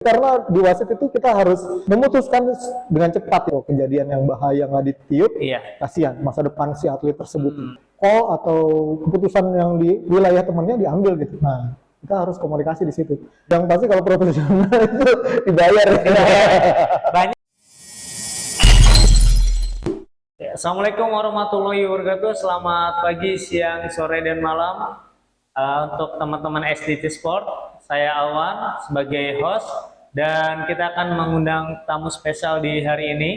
Karena di wasit itu kita harus memutuskan dengan cepat ya, kejadian yang bahaya nggak ditiup, Iya. kasihan masa depan si atlet tersebut. Call atau keputusan yang di wilayah temannya diambil gitu. Nah, kita harus komunikasi di situ. Yang pasti kalau profesional itu dibayar. Banyak. Assalamualaikum warahmatullahi wabarakatuh. Selamat pagi, siang, sore, dan malam. Untuk teman-teman SDT Sport, saya Awan sebagai host, dan kita akan mengundang tamu spesial di hari ini,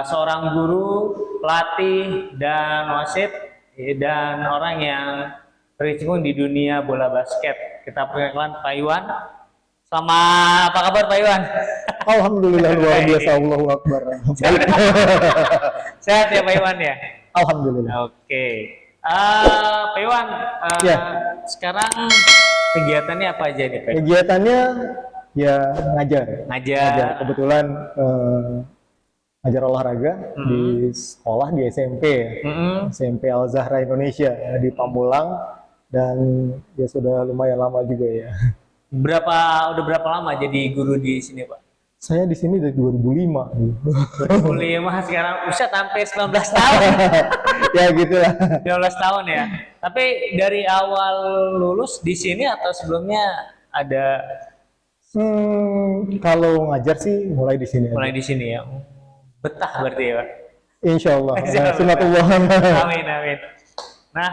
seorang guru, pelatih, dan wasit, dan orang yang berkecimpung di dunia bola basket. Kita perkenalkan Pak Iwan. Selamat, apa kabar Pak Iwan? Alhamdulillah, luar biasa, Allahu Akbar. Sehat ya Pak Iwan ya? Alhamdulillah. Oke. Pak Iwan, Ya. sekarang kegiatannya apa aja nih Pak? Kegiatannya ya ngajar. Ngajar. Kebetulan ngajar olahraga di sekolah di SMP ya. SMP Al Zahra Indonesia di Pamulang, dan ya sudah lumayan lama juga ya. Udah berapa lama jadi guru di sini Pak? Saya di sini dari 2005. 2005, sekarang usia sampai 19 tahun. Ya gitulah. 19 tahun ya. Tapi dari awal lulus di sini atau sebelumnya ada? Kalau ngajar sih mulai di sini. Mulai di sini ya. Betah berarti ya Pak? Insya Allah. Insya Allah. Sunatullah. Amin, amin. Nah,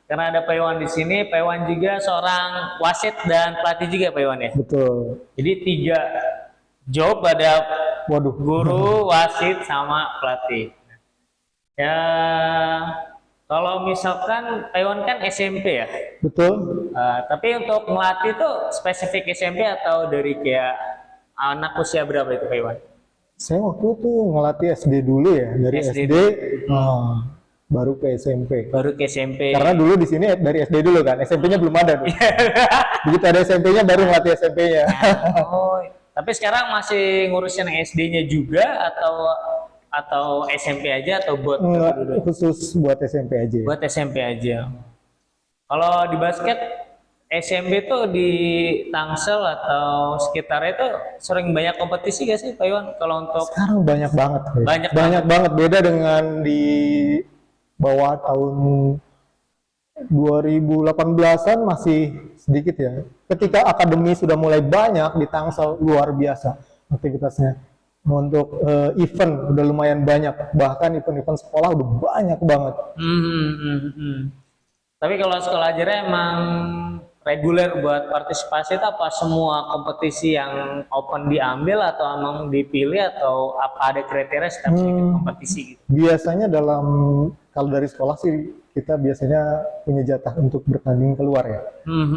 karena ada Pak Iwan di sini, Pak Iwan juga seorang wasit dan pelatih juga Pak Iwan ya. Betul. Jadi 3 job, ada Waduh. guru, wasit, sama pelatih. Ya, kalau misalkan Pak Iwan kan SMP ya. Betul. Tapi untuk melatih tuh spesifik SMP atau dari kayak anak usia berapa itu Pak Iwan? Saya waktu itu ngelatih SD dulu ya, dari SD, baru ke SMP. Baru ke SMP. Karena dulu di sini dari SD dulu kan, SMP-nya belum ada tuh. Begitu ada SMP-nya baru ngelatih SMP-nya. Oh, tapi sekarang masih ngurusin SD-nya juga atau SMP aja atau buat Enggak, khusus buat SMP aja. Buat SMP aja. Kalau di basket SMP tuh di Tangsel atau sekitarnya itu sering banyak kompetisi gak sih Pak Iwan? Kalau untuk Sekarang banyak banget. Banyak banget. Beda dengan di bawah tahun 2018-an masih sedikit ya. Ketika akademi sudah mulai banyak di Tangsel, luar biasa aktivitasnya. Untuk event udah lumayan banyak, bahkan event-event sekolah udah banyak banget. Tapi kalau sekolah ajarnya emang reguler buat partisipasi itu apa semua kompetisi yang open diambil atau emang dipilih atau apa ada kriteria setiap sedikit kompetisi gitu? Biasanya kalau dari sekolah sih kita biasanya punya jatah untuk bertanding keluar ya.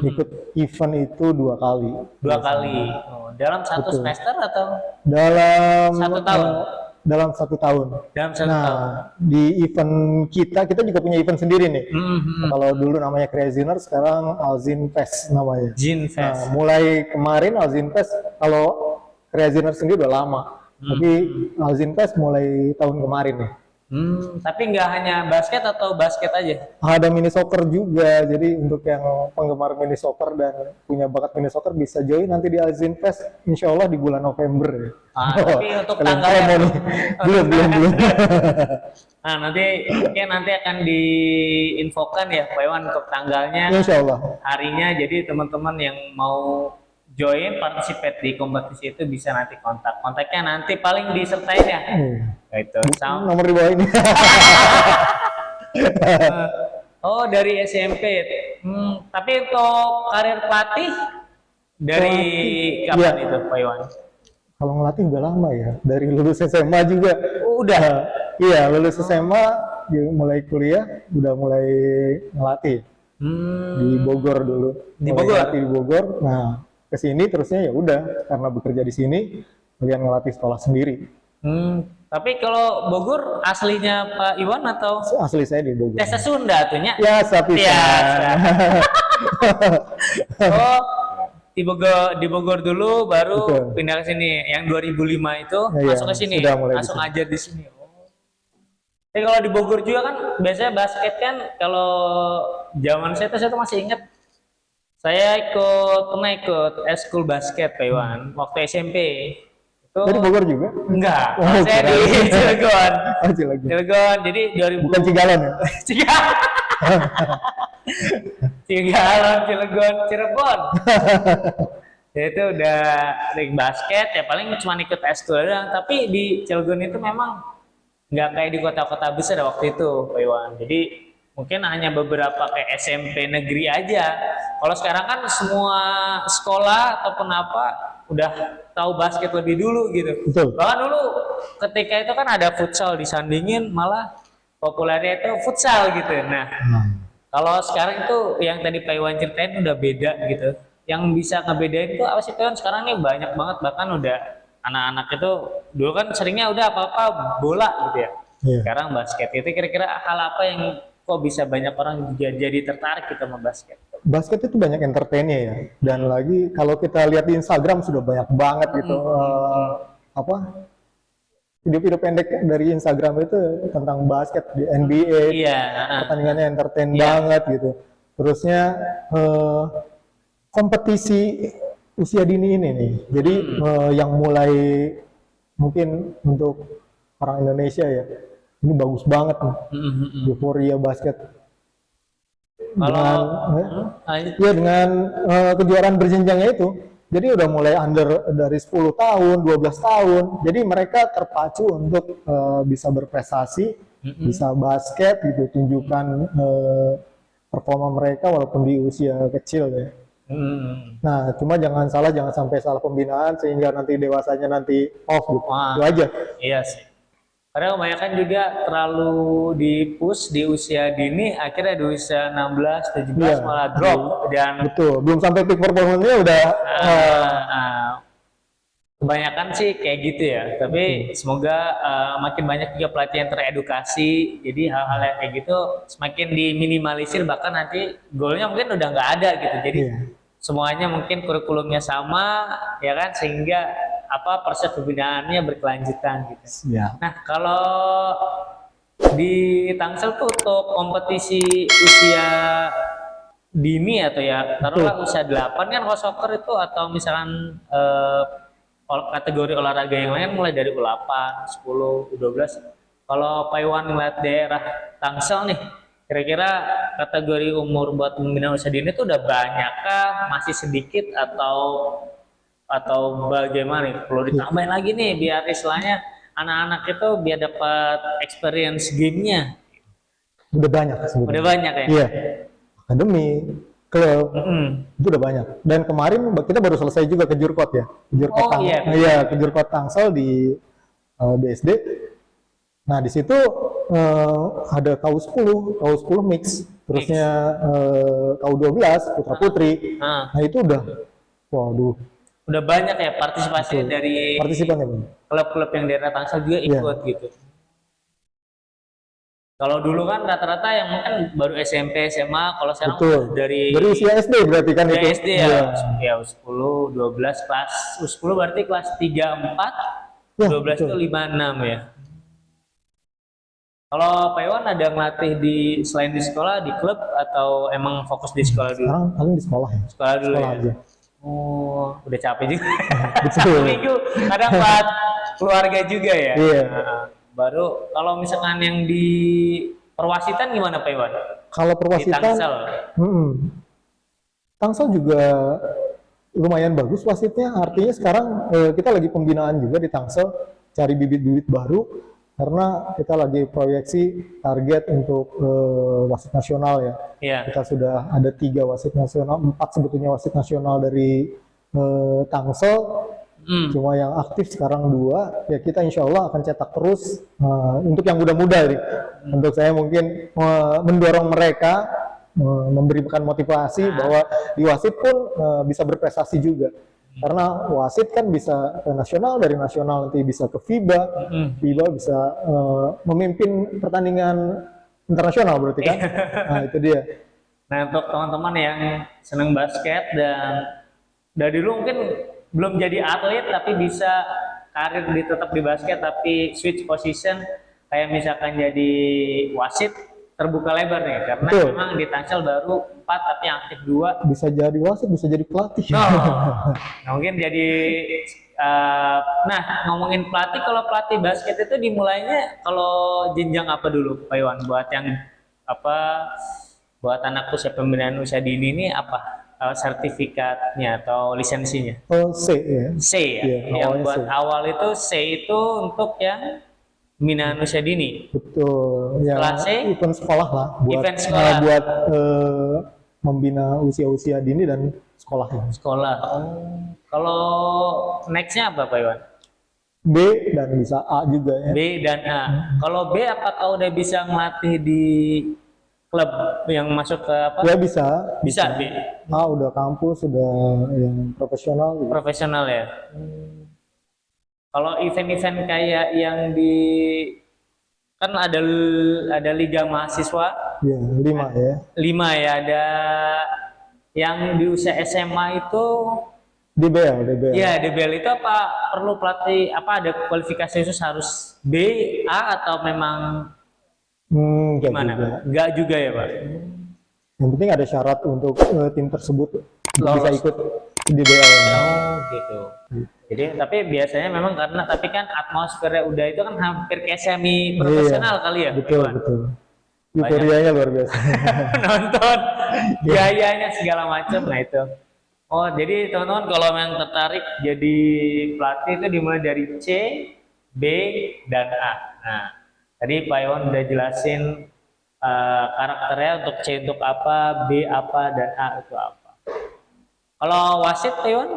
Ikut event itu 2 kali. 2 kali. Dalam satu Betul. semester atau Dalam 1 tahun? Dalam 1 tahun. Dalam 1 Nah, tahun. di event kita juga punya event sendiri nih. Kalau dulu namanya Craziner, sekarang Alzin Fest namanya. Jin Fest. Nah, mulai kemarin Alzin Fest, kalau Craziner sendiri udah lama. Tapi Alzin Fest mulai tahun kemarin nih. Tapi nggak hanya basket atau basket aja? Ada mini soccer juga, jadi untuk yang penggemar mini soccer dan punya bakat mini soccer bisa join nanti di Alzin Fest, insya Allah di bulan November. Tapi untuk Kalian tanggalnya promo nih. belum. Nah, nanti mungkin akan diinfokan ya Pak Iwan untuk tanggalnya, Insya Allah. harinya. Jadi teman-teman yang mau join participate di kompetisi itu bisa nanti kontaknya nanti paling disertain ya. Itu Nomor di bawah ini. Oh, dari SMP. Tapi untuk karir pelatih dari kapan itu Pak Iwan? Kalau ngelatih udah lama ya, dari lulus SMA juga. Udah. Iya, lulus SMA, mulai kuliah, udah mulai ngelatih di Bogor dulu. Ngelatih di Bogor. Nah, kesini terusnya ya udah, karena bekerja di sini, kemudian ngelatih sekolah sendiri. Tapi kalau Bogor aslinya Pak Iwan atau? Asli saya di Bogor. Desa Sunda tuhnya? Ya, sapi. Oh, di Bogor dulu baru Betul. pindah ke sini. Yang 2005 itu masuk ke sini, langsung ajar di sini. Tapi kalau di Bogor juga kan biasanya basket kan, kalau zaman saya tuh masih ingat pernah ikut eskul basket Pak Iwan waktu SMP. Itu Dari Bogor juga? enggak, Oh, saya di kirain. Cilegon. Oh, Cilegon. Cilegon. Jadi 2000 Bukan Cigalon ya? Cilegon, Cilegon, Cilegon, Cirebon. Ya itu udah ring basket ya paling cuma ikut eskul doang. Tapi di Cilegon itu memang nggak kayak di kota-kota besar waktu itu, Pak Iwan. Jadi mungkin hanya beberapa kayak SMP negeri aja. Kalau sekarang kan semua sekolah ataupun apa udah tahu basket lebih dulu gitu. Betul. Bahkan dulu ketika itu kan ada futsal disandingin malah populernya itu futsal gitu. Nah, kalau sekarang itu yang tadi Pak Iwan ceritain udah beda gitu. Yang bisa ngebedain itu apa sih Pak Iwan? Sekarang nih banyak banget bahkan udah anak-anak itu dulu kan seringnya udah apa-apa bola gitu ya. Iya. Sekarang basket itu kira-kira hal apa yang kok bisa banyak orang jadi tertarik gitu sama basket? Basket itu banyak entertainnya ya, dan lagi kalau kita lihat di Instagram sudah banyak banget gitu apa video-video pendek dari Instagram itu tentang basket di NBA, Iya, pertandingannya entertain Iya. banget gitu. Terusnya kompetisi usia dini ini nih, jadi yang mulai mungkin untuk orang Indonesia ya, ini bagus banget nih, euforia basket. Kalau Ya dengan kejuaraan berjenjangnya itu, jadi udah mulai under dari 10 tahun, 12 tahun. Jadi mereka terpacu untuk bisa berprestasi, bisa basket gitu, tunjukkan performa mereka walaupun di usia kecil ya. Nah, cuma jangan sampai salah pembinaan sehingga nanti dewasanya nanti off gitu. Wah. Itu aja. Iya sih. Karena kebanyakan juga terlalu di-push di usia dini, akhirnya di usia 16, 17 Iya. malah drop. Dan Betul, belum sampai peak performance-nya udah kebanyakan sih kayak gitu ya. Tapi semoga makin banyak juga pelatih yang teredukasi. Jadi hal-hal yang kayak gitu semakin diminimalisir, bahkan nanti goalnya mungkin udah nggak ada gitu. Jadi Iya. semuanya mungkin kurikulumnya sama, ya kan, sehingga apa proses pembinaannya berkelanjutan gitu. Ya. Nah, kalau di Tangsel tuh untuk kompetisi usia dini atau ya taruhlah usia 8 kan kalau soccer itu atau misalkan kategori olahraga yang lain mulai dari U8, 10, U12. Kalau Pak Iwan ngeliat daerah Tangsel nih, kira-kira kategori umur buat pembinaan usia dini itu udah banyakkah, masih sedikit atau bagaimana nih? Perlu ditambahin lagi nih biar istilahnya anak-anak itu biar dapat experience game-nya. Udah banyak sebenarnya. Udah banyak ya? Iya. Akademi, klub, itu udah banyak. Dan kemarin kita baru selesai juga ke Jurkot ya. Jurkot Oh, iya. Iya, ke Jurkot Tangsel di BSD. Nah, di situ ada KU10 mix, terusnya KU12 putra putri. Nah, itu udah waduh, Udah banyak ya partisipasi Betul. dari partisipannya Bang. klub-klub yang daerah Tangsel juga ikut gitu. Kalau dulu kan rata-rata yang mungkin baru SMP, SMA, kalau sekarang Betul. dari usia SD berarti kan itu. SD ya, ya U10, 12 kelas U10 berarti kelas 3, 4, Ya, 12 itu betul. 5, 6 ya. Kalau Pak Iwan ada ngelatih selain di sekolah, di klub atau emang fokus di sekolah dulu? Sekarang paling di sekolah ya. Sekolah dulu Sekolah ya. aja. Oh, udah capek juga. Betul. Satu minggu kadang buat keluarga juga ya. Iya. Nah, baru kalau misalkan yang di perwasitan gimana Pak Iwan? Kalau Di perwasitan, Tangsel. Tangsel juga lumayan bagus wasitnya. Artinya sekarang kita lagi pembinaan juga di Tangsel, cari bibit-bibit baru karena kita lagi proyeksi target untuk wasit nasional ya. Iya. Kita sudah ada 3 wasit nasional, 4 sebetulnya wasit nasional dari Tangsel. Cuma yang aktif sekarang 2, ya kita insya Allah akan cetak terus untuk yang muda-muda nih. Untuk saya mungkin mendorong mereka, memberikan motivasi bahwa di wasit pun bisa berprestasi juga. Karena wasit kan bisa ke nasional, dari nasional nanti bisa ke FIBA, FIBA bisa memimpin pertandingan internasional berarti kan. Nah itu dia. Nah, untuk teman-teman yang senang basket dan dari dulu mungkin belum jadi atlet tapi bisa karir tetap di basket tapi switch position kayak misalkan jadi wasit terbuka lebar nih karena Betul. memang di Tangsel baru 4 tapi yang aktif 2. Bisa jadi wasit, bisa jadi pelatih. Nah, mungkin jadi nah ngomongin pelatih, kalau pelatih basket itu dimulainya kalau jenjang apa dulu Pak Iwan buat yang apa buat anak usia pembinaan usia dini ini apa sertifikatnya atau lisensinya? Oh, C ya. C ya. Iya, Yang awalnya buat C. awal itu C itu untuk yang pembinaan usia dini. Betul. Ya, Setelah C, event sekolah lah buat event sekolah. buat membina usia-usia dini dan sekolahnya. Sekolah. Kalau nextnya apa Pak Iwan? B dan bisa A juga ya. B dan A. Kalau B apakah udah bisa ngelatih di klub yang masuk ke apa? Ya bisa. Bisa B. A udah kampus, udah yang profesional gitu. Profesional ya. Kalau event-event kayak yang di kan ada liga mahasiswa Ya, 5 ya. 5 ya, ada yang di usia SMA itu DBL. ya DBL itu apa perlu pelatih apa ada kualifikasi khusus harus B, A atau memang Enggak gimana? juga. Enggak juga ya Pak? Yang penting ada syarat untuk tim tersebut untuk bisa Lolos. ikut DBL. Oh gitu. Jadi tapi biasanya memang karena tapi kan atmosfernya udah itu kan hampir kayak semi profesional Iya, kali ya. Betul, Iwan? betul. Euforianya luar biasa. Nonton biayanya segala macam nah itu. Oh jadi teman-teman kalau yang tertarik jadi pelatih itu dimulai dari C, B dan A. Nah tadi Pak Iwan udah jelasin karakternya untuk C untuk apa, B apa dan A itu apa. Kalau wasit Pak Iwan?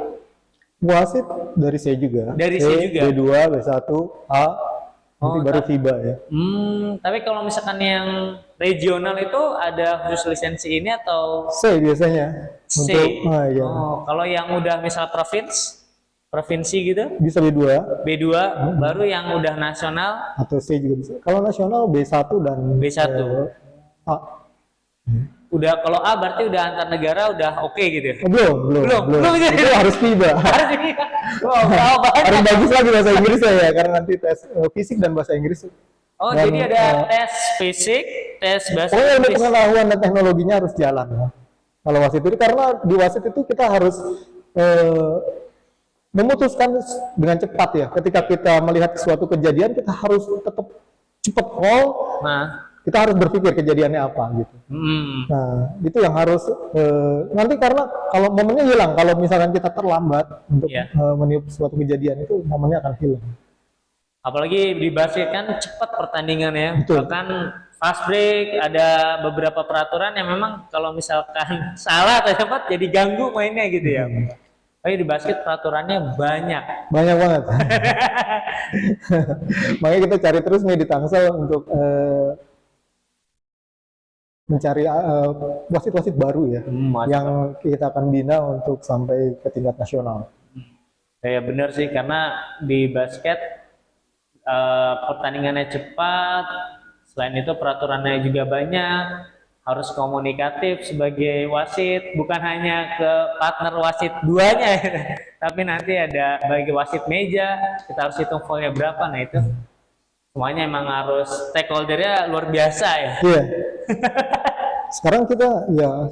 Wasit dari C juga. Dari C juga? B2, B1, A, nanti baru FIBA ya. Tapi kalau misalkan yang regional itu ada khusus lisensi ini atau C biasanya. C? Iya. Oh, kalau yang udah misal provinsi gitu, Bisa B2 B2, baru yang udah nasional atau C juga bisa. Kalau nasional B1 dan B1. A. Udah kalau A berarti udah antar negara udah oke gitu ya? Belum. Itu harus FIBA. Harus ini. Wow, Harus banyak. bagus lagi bahasa Inggrisnya ya, karena nanti tes fisik dan bahasa Inggris. Oh, Dan, jadi ada tes fisik, tes bahasa pokoknya untuk Inggris. pengetahuan dan teknologinya harus jalan ya. Kalau wasit itu karena di wasit itu kita harus memutuskan dengan cepat ya. Ketika kita melihat suatu kejadian kita harus tetap cepat call. Nah, Kita harus berpikir kejadiannya apa gitu. Nah itu yang harus nanti karena kalau momennya hilang kalau misalkan kita terlambat untuk meniup suatu kejadian itu momennya akan hilang. apalagi di basket kan cepat pertandingannya. Betul. Bahkan fast break ada beberapa peraturan yang memang kalau misalkan salah atau cepat jadi ganggu mainnya gitu ya. Tapi di basket peraturannya banyak. Banyak banget. Makanya kita cari terus nih di Tangsel untuk mencari wasit-wasit baru ya, yang kita akan bina untuk sampai ke tingkat nasional. Ya benar sih karena di basket pertandingannya cepat, selain itu peraturannya juga banyak, harus komunikatif sebagai wasit, bukan hanya ke partner wasit duanya, tapi nanti ada bagi wasit meja, kita harus hitung foulnya berapa, nah itu semuanya emang harus stakeholdernya luar biasa ya. Iya. Sekarang kita ya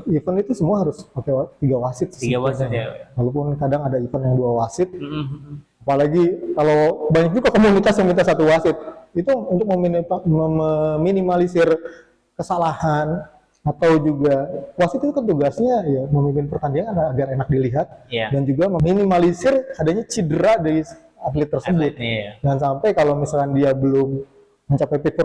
event itu semua harus pakai 3 wasit. 3 wasit ya. Walaupun kadang ada event yang 2 wasit. Apalagi kalau banyak juga komunitas yang minta 1 wasit. Itu untuk meminimalisir kesalahan atau juga wasit itu kan tugasnya ya memimpin pertandingan agar enak dilihat dan juga meminimalisir adanya cedera dari atlet tersebut. Jangan sampai kalau misalkan dia belum mencapai peak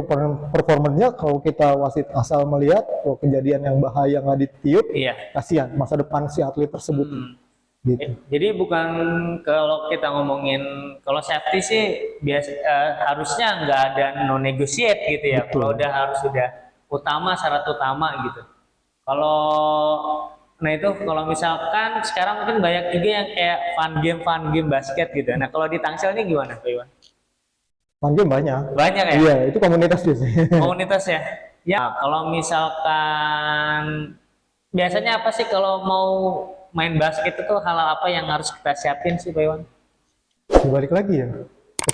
performanya, kalau kita wasit asal melihat kalau kejadian yang bahaya nggak ditiup, kasihan masa depan si atlet tersebut. Gitu. Jadi bukan kalau kita ngomongin kalau safety sih harusnya nggak ada no negotiate gitu ya. Kalau udah utama syarat utama gitu. Nah itu kalau misalkan sekarang mungkin banyak juga yang kayak fun game basket gitu. Nah kalau di Tangsel ini gimana Pak Iwan? Fun game banyak. Banyak ya? Iya, itu komunitas biasanya. Komunitas ya? Ya, kalau misalkan biasanya apa sih kalau mau main basket itu hal apa yang harus kita siapin sih Pak Iwan? Balik lagi ya,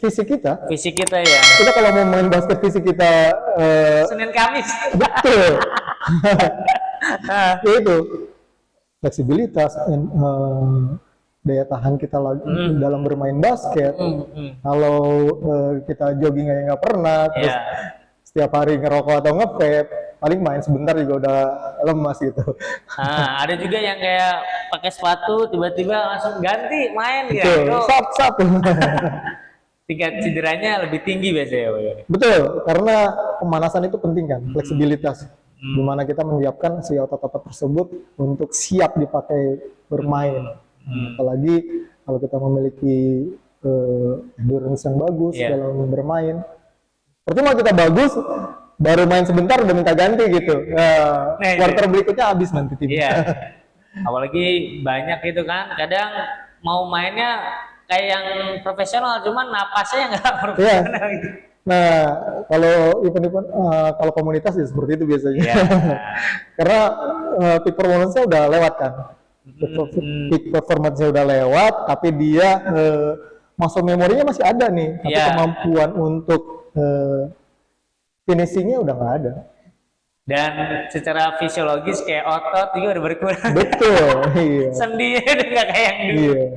fisik kita. Fisik kita ya. Kita kalau mau main basket fisik kita Senin Kamis. betul. Ya itu fleksibilitas, daya tahan kita dalam bermain basket. Kalau kita jogging aja nggak pernah, terus setiap hari ngerokok atau nge-vape, paling main sebentar juga udah lemas gitu. Nah, ada juga yang kayak pakai sepatu tiba-tiba langsung ganti main ya. Betul, sap. Tingkat cederanya lebih tinggi biasanya. Betul, karena pemanasan itu penting kan, fleksibilitas. Dimana kita menyiapkan si otot-otot tersebut untuk siap dipakai bermain. Apalagi kalau kita memiliki endurance yang bagus dalam bermain. Percuma kita bagus, baru main sebentar udah minta ganti gitu. Quarter berikutnya habis nanti tim. Iya. Apalagi banyak gitu kan, kadang mau mainnya kayak yang profesional, cuman napasnya nggak profesional gitu. Nah, kalau event-event, kalau komunitas ya seperti itu biasanya. Karena peak performance-nya udah lewat kan. Peak performance-nya udah lewat, tapi dia muscle memorinya masih ada nih. Tapi kemampuan untuk finishing-nya udah nggak ada. Dan secara fisiologis kayak otot juga udah berkurang. Betul, iya. Sendinya udah nggak kayak yang dulu. Iya.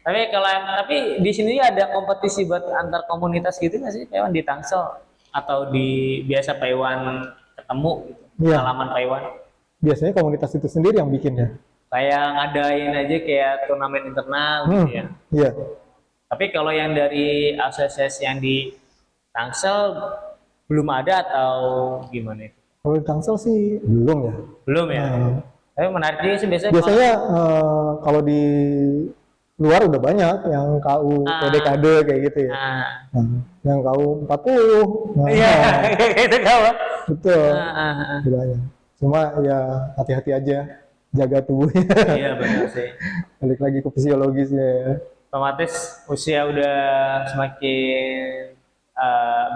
Tapi di sini ada kompetisi buat antar komunitas gitu nggak sih, Paiwan, di Tangsel atau di biasa Paiwan ketemu gitu, pengalaman Paiwan? Biasanya komunitas itu sendiri yang bikin ya. Kayak ngadain aja kayak turnamen internal gitu ya. Iya. Tapi kalau yang dari asosiasi yang di Tangsel belum ada atau gimana itu? Kalau di Tangsel sih belum ya. Belum ya. Tapi menarik juga sih biasanya kalau di luar udah banyak yang KU PDKD kayak gitu ya. Yang KU 40. Iya, itu KU. Betul. Udah banyak. Cuma ya hati-hati aja, jaga tubuhnya. Iya benar sih. Balik lagi ke fisiologisnya ya. Otomatis usia udah semakin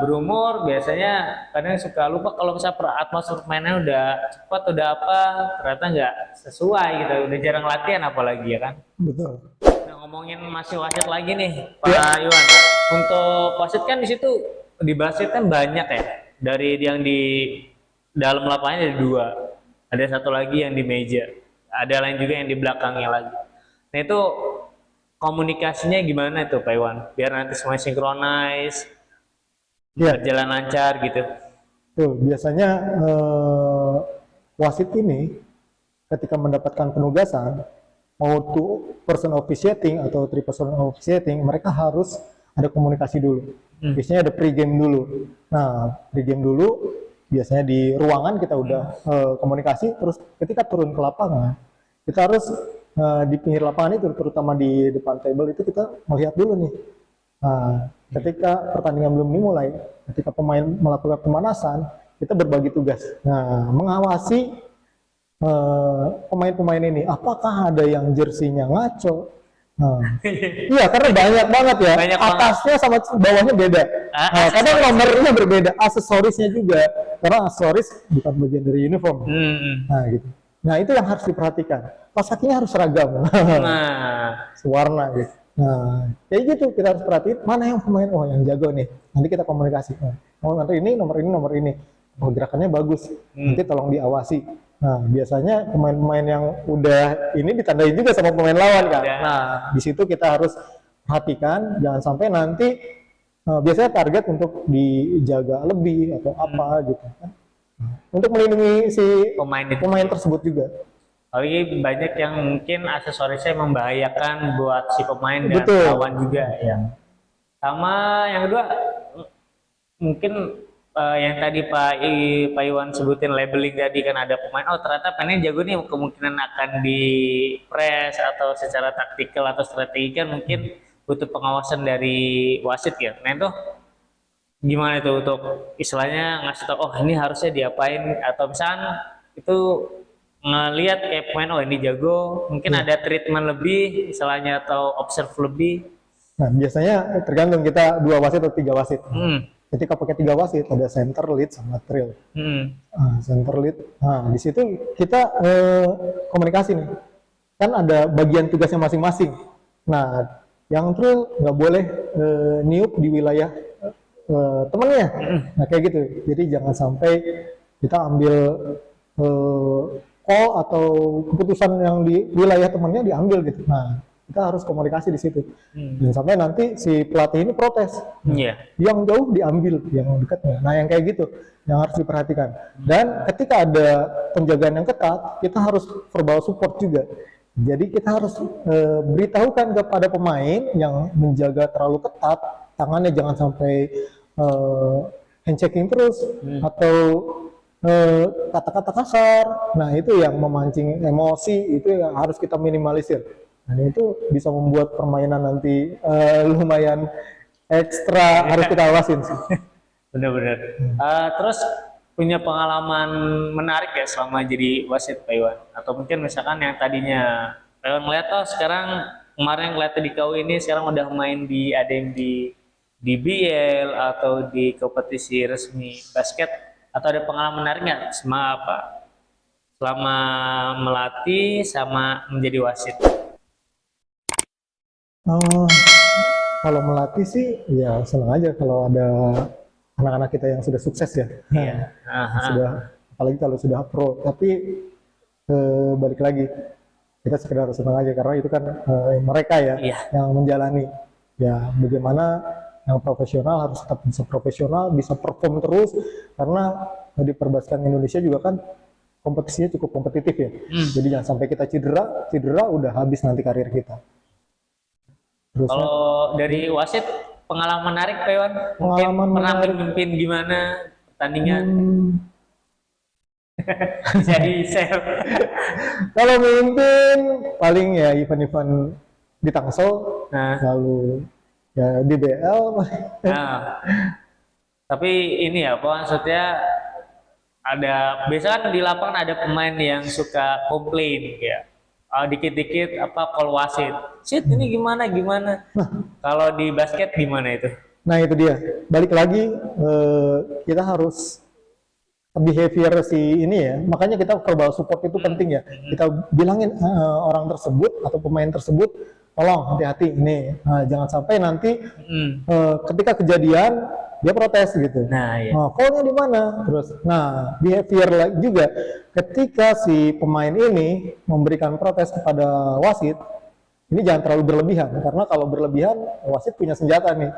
berumur, biasanya kadang suka lupa kalau misalnya atmosfer mainnya udah cepat, udah apa, ternyata nggak sesuai gitu, udah jarang latihan apalagi ya kan. Betul. Nah, ngomongin masih wasit lagi nih Pak Iwan, untuk wasit kan di situ di basket kan banyak ya, dari yang di dalam lapangan ada 2, ada satu lagi yang di meja, ada lain juga yang di belakangnya lagi. Nah itu komunikasinya gimana tuh Pak Iwan, biar nanti semua sinkronis, berjalan lancar gitu. Tuh, biasanya wasit ini ketika mendapatkan penugasan, mau 2-person officiating atau 3-person officiating, mereka harus ada komunikasi dulu. Biasanya ada pre-game dulu. Nah, pre-game dulu biasanya di ruangan kita udah komunikasi, terus ketika turun ke lapangan, kita harus di pinggir lapangan itu, terutama di depan table itu kita melihat dulu nih. Nah, ketika pertandingan belum dimulai, ketika pemain melakukan pemanasan, kita berbagi tugas. Nah, mengawasi pemain-pemain ini, apakah ada yang jersinya ngaco? Iya, karena banyak banget ya. Atasnya sama bawahnya beda. Kadang nomornya berbeda, aksesorisnya juga. Karena aksesoris bukan bagian dari uniform. Nah, gitu. Nah, itu yang harus diperhatikan. Pas kakinya harus seragam. Sewarna gitu. Nah, kayak gitu kita harus perhatiin mana yang pemain, yang jago nih. Nanti kita komunikasi. Nomor ini, nomor ini. Gerakannya bagus. Nanti tolong diawasi. Nah, biasanya pemain-pemain yang udah ini ditandai juga sama pemain lawan kan. Nah, di situ kita harus perhatikan, jangan sampai nanti biasanya target untuk dijaga lebih atau apa gitu. Untuk melindungi si pemain tersebut juga. Apalagi banyak yang mungkin aksesorisnya membahayakan buat si pemain dan lawan juga ya. Sama yang kedua mungkin yang tadi Pak Iwan sebutin labeling tadi kan, ada pemain ternyata pemainnya jago nih, kemungkinan akan di press atau secara taktikal atau strategi kan mungkin butuh pengawasan dari wasit ya. Nah itu gimana itu untuk istilahnya ngasih tahu ini harusnya diapain, atau misalnya itu ngelihat kayak pemain ini jago, mungkin ada treatment lebih istilahnya atau observe lebih. Nah, biasanya tergantung kita 2 wasit atau 3 wasit. Ketika pakai 3 wasit, ada center, lead, sama trail. Center, lead. Nah, di situ kita komunikasi nih. Kan ada bagian tugasnya masing-masing. Nah, yang trail nggak boleh niup di wilayah temennya. Nah kayak gitu. Jadi jangan sampai kita ambil call atau keputusan yang di wilayah temennya diambil gitu. Nah kita harus komunikasi di situ. Dan sampai nanti si pelatih ini protes. Yang jauh diambil, yang dekatnya. Nah yang kayak gitu yang harus diperhatikan. Dan ketika ada penjagaan yang ketat, kita harus verbal support juga. Jadi kita harus beritahukan kepada pemain yang menjaga terlalu ketat, tangannya jangan sampai handshaking terus atau kata-kata kasar. Nah itu yang memancing emosi, itu yang harus kita minimalisir. Nah itu bisa membuat permainan nanti lumayan ekstra harus kita awasin sih. Benar-benar. Terus punya pengalaman menarik ya selama jadi wasit Pak Iwan? Atau mungkin misalkan yang tadinya Pak Iwan ngeliat sekarang kemarin ngeliat di KU ini sekarang udah main di ada yang di BL atau di kompetisi resmi basket, atau ada pengalaman menarik nggak selama melatih sama menjadi wasit? Kalau melatih sih ya senang aja kalau ada anak-anak kita yang sudah sukses ya. Sudah, apalagi kalau sudah pro. Tapi balik lagi kita sekedar senang aja karena itu kan mereka ya yang menjalani. Ya bagaimana yang profesional harus tetap bisa profesional, bisa perform terus, karena di perbasketan Indonesia juga kan kompetisinya cukup kompetitif ya. Jadi jangan sampai kita cedera udah habis nanti karir kita. Kalau dari wasit pengalaman menarik Pak Iwan? Mungkin pernah memimpin gimana pertandingan? Bisa di-share. Kalau memimpin paling ya event-event di Tangsel, lalu ya di BL. Tapi ini ya, maksudnya ada biasanya kan di lapangan ada pemain yang suka komplain ya. Dikit-dikit call wasit. Shit ini gimana? Kalau di basket gimana itu? Nah itu dia. Balik lagi kita harus behavior si ini ya. Makanya kita verbal support itu penting ya. Kita bilangin orang tersebut atau pemain tersebut, tolong hati-hati ini. Nah, jangan sampai nanti ketika kejadian dia protes gitu. Call-nya di mana? Terus, behavior juga ketika si pemain ini memberikan protes kepada wasit, ini jangan terlalu berlebihan karena kalau berlebihan wasit punya senjata nih,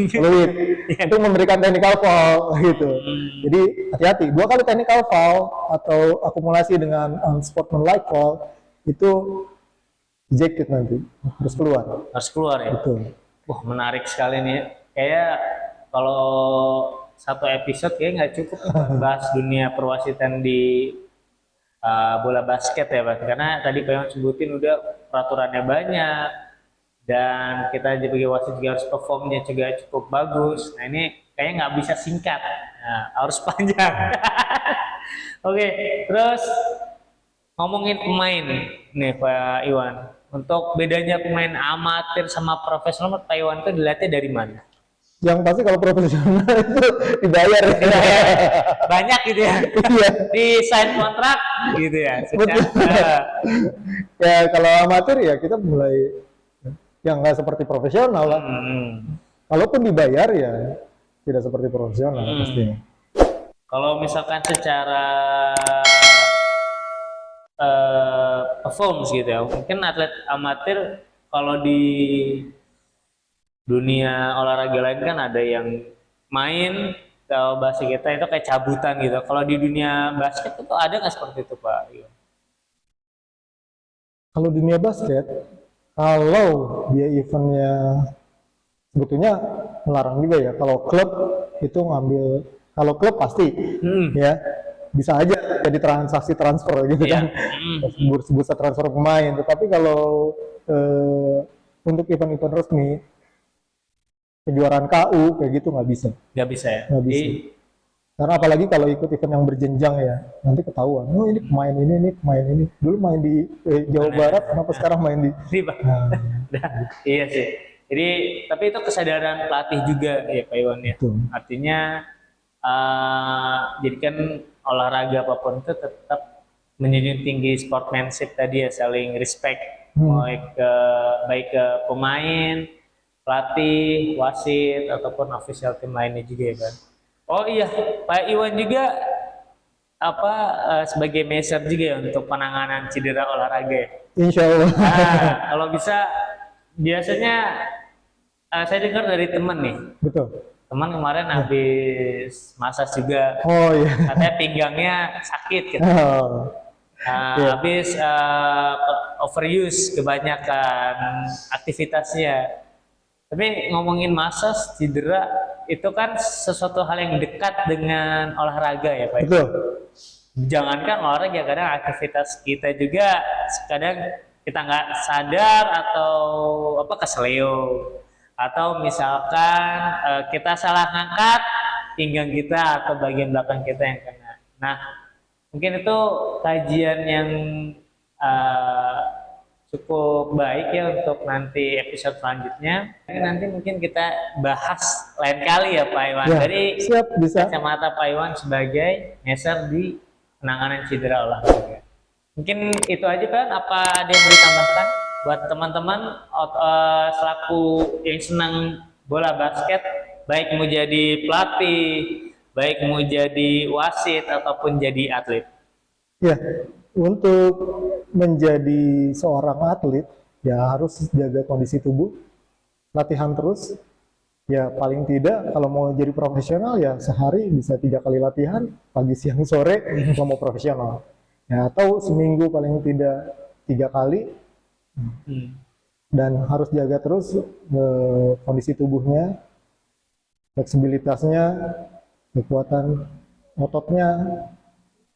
fluid, itu memberikan technical foul gitu. Jadi hati-hati. 2 kali technical foul atau akumulasi dengan unsportsmanlike foul itu ejected nanti, harus keluar. Harus keluar ya. Betul. Wah menarik sekali nih. Kayak kalau satu episode kayak nggak cukup bahas dunia perwasitan di bola basket ya Pak, karena tadi Pak yang sebutin udah peraturannya banyak dan kita sebagai wasit juga harus performnya juga cukup bagus. Nah ini kayaknya nggak bisa singkat, harus panjang. Oke, terus ngomongin pemain nih Pak Iwan, untuk bedanya pemain amatir sama profesional Pak Iwan itu dilihatnya dari mana? Yang pasti kalau profesional itu dibayar. Banyak gitu ya. Di sign kontrak gitu ya. Ya kalau amatir ya kita mulai yang nggak seperti profesional lah. Kalaupun dibayar ya tidak seperti profesional pastinya. Kalau misalkan secara performance gitu ya, mungkin atlet amatir kalau di dunia olahraga lain kan ada yang main, kalau bahasa kita itu kayak cabutan gitu. Kalau di dunia basket itu ada nggak seperti itu Pak? Kalau dunia basket, kalau dia eventnya sebetulnya melarang juga ya. Kalau klub itu ngambil, kalau klub pasti ya bisa aja jadi transaksi transfer gitu kan, bursa transfer pemain. Tetapi kalau untuk event-event resmi, kejuaraan KU kayak gitu nggak bisa. Nggak bisa ya? Nggak bisa. Karena apalagi kalau ikut event yang berjenjang ya, nanti ketahuan. Oh ini pemain ini. Dulu main di Jawa Barat, kenapa sekarang main di? Iya sih. Jadi tapi itu kesadaran pelatih juga ya Pak Iwan ya. Artinya jadi kan olahraga apapun itu tetap menjunjung tinggi sportsmanship tadi ya, saling respect baik ke pemain pelatih, wasit ataupun official tim lainnya juga ya kan. Oh iya, Pak Iwan juga sebagai measure juga ya untuk penanganan cedera olahraga ya. Insya Allah. Nah, kalau bisa biasanya saya dengar dari teman nih. Betul. Teman kemarin habis massage juga. Oh iya. Katanya pinggangnya sakit gitu. Oh. Habis overuse kebanyakan aktivitasnya. Tapi ngomongin massage cedera itu kan sesuatu hal yang dekat dengan olahraga ya Pak. Betul. Jangankan olahraga, kadang aktivitas kita juga kadang kita nggak sadar atau keseleo atau misalkan kita salah ngangkat pinggang kita atau bagian belakang kita yang kena. Nah, mungkin itu kajian yang cukup baik ya untuk nanti episode selanjutnya. Nanti mungkin kita bahas lain kali ya Pak Iwan. Ya, Dari siap, bisa. kacamata Pak Iwan sebagai measure di penanganan cedera olahraga. Mungkin itu aja kan, apa ada yang mau ditambahkan buat teman-teman selaku yang senang bola basket, baik mau jadi pelatih, baik mau jadi wasit ataupun jadi atlet? Ya, untuk menjadi seorang atlet ya harus jaga kondisi tubuh, latihan terus. Ya paling tidak kalau mau jadi profesional ya sehari bisa 3 kali latihan, pagi, siang, sore kalau mau profesional. Ya atau seminggu paling tidak 3 kali. Dan harus jaga terus kondisi tubuhnya, fleksibilitasnya, kekuatan ototnya,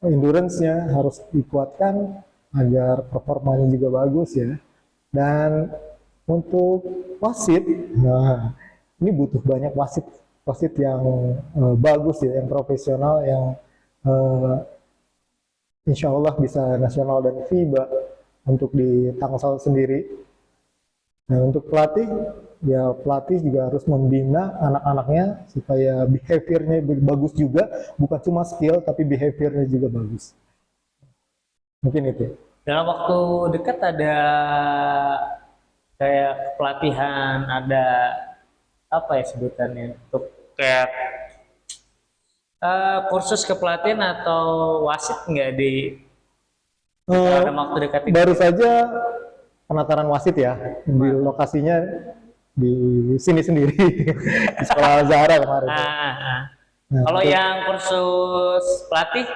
endurance-nya harus dikuatkan agar performanya juga bagus ya. Dan untuk wasit, nah ini butuh banyak wasit yang bagus ya, yang profesional, yang insya Allah bisa nasional dan FIBA untuk di Tangsel sendiri. Nah untuk pelatih, ya pelatih juga harus membina anak-anaknya supaya behaviornya bagus juga, bukan cuma skill tapi behaviornya juga bagus. Mungkin itu. Dalam waktu dekat ada kayak pelatihan, ada apa ya sebutannya, untuk kayak kursus kepelatihan atau wasit nggak di dalam waktu dekat ini? Baru saja penataran wasit ya, di lokasinya di sini sendiri di sekolah Zahra kemarin. Nah, kalau yang kursus pelatih?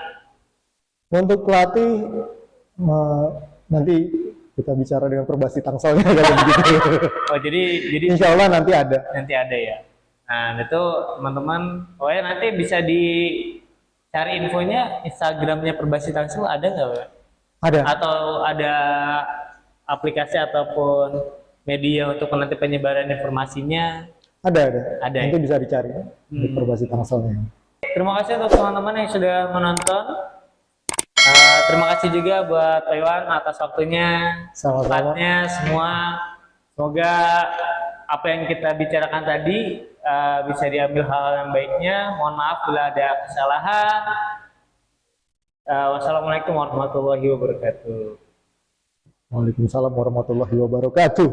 Untuk pelatih nanti kita bicara dengan Perbasi Tangselnya kalau begitu. Oh jadi insya Allah nanti ada. Nanti ada ya. Nah itu teman-teman, pokoknya nanti bisa dicari infonya Instagramnya Perbasi Tangsel ada nggak Pak? Ada. Atau ada aplikasi ataupun media untuk nanti penyebaran informasinya? Ada. Ada. Nanti bisa dicari di Perbasi Tangselnya. Terima kasih untuk teman-teman yang sudah menonton. Terima kasih juga buat Pak Iwan atas waktunya, tempatnya semua. Semoga apa yang kita bicarakan tadi bisa diambil hal yang baiknya. Mohon maaf bila ada kesalahan. Wassalamualaikum warahmatullahi wabarakatuh. Waalaikumsalam warahmatullahi wabarakatuh.